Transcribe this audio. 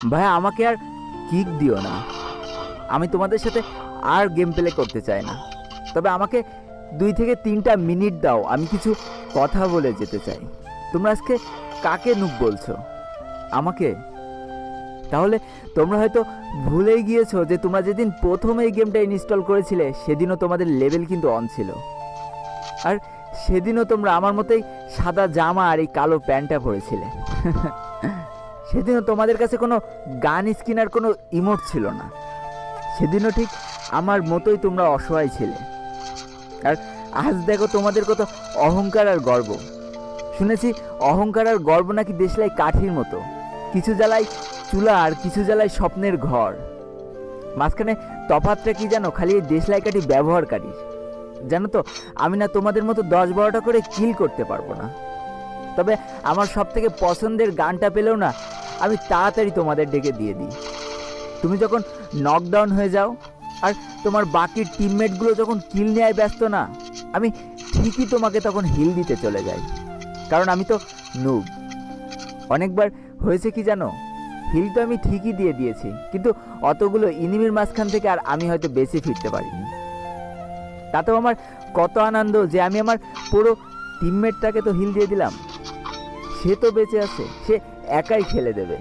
ভাই আমাকে আর কিক দিও না, আমি তোমাদের সাথে আর গেম প্লে করতে চাই না। তবে আমাকে 2 থেকে 3টা মিনিট দাও, আমি কিছু কথা বলে যেতে চাই। তোমরা আজকে কাকে নুব বলছো? আমাকে? তাহলে তোমরা হয়তো ভুলেই গিয়েছো যে তোমরা যেদিন প্রথম এই গেমটা ইনস্টল করেছিলে সেদিনও তোমাদের লেভেল কিন্তু অন ছিল। আর সেদিনও তোমরা আমার মতোই সাদা জামা আর এই কালো প্যান্টটা পরেছিলে। সেদিনও তোমাদের কাছে কোনো গান স্কিন আর কোনো ইমোট ছিল না। সেদিনও ঠিক আমার মতোই তোমরা অসহায় ছিলে। আর আজ দেখো তোমাদের কত অহংকার আর গর্ব। শুনেছি অহংকার আর গর্ব নাকি দেশলাই কাঠির মতো, কিছু জ্বালায় চুলা আর কিছু জ্বালায় স্বপ্নের ঘর। মাঝখানে তফাৎটা কি জানো? খালি এই দেশলাই কাঠি ব্যবহারকারী। জানো তো, আমি না তোমাদের মতো 10-12টা করে কিল করতে পারবো না। তবে আমার সব থেকে পছন্দের গানটা পেলেও না আমি তাড়াতাড়ি তোমাদের ডেকে দিয়ে দিই। তুমি যখন নকডাউন হয়ে যাও আর তোমার বাকি টিমমেটগুলো যখন কিল নেওয়ায় ব্যস্ত না, আমি ঠিকই তোমাকে তখন হিল দিতে চলে যাই। কারণ আমি তো নুব। অনেকবার হয়েছে কি জানো, হিল তো আমি ঠিকই দিয়ে দিয়েছি, কিন্তু অতগুলো ইনিমির মাঝখান থেকে আর আমি হয়তো বেঁচে ফিরতে পারিনি। তাতেও আমার কত আনন্দ যে আমি আমার পুরো টিমমেটটাকে তো হিল দিয়ে দিলাম। সে তো বেঁচে আছে, সে একাই খেলে দেবে।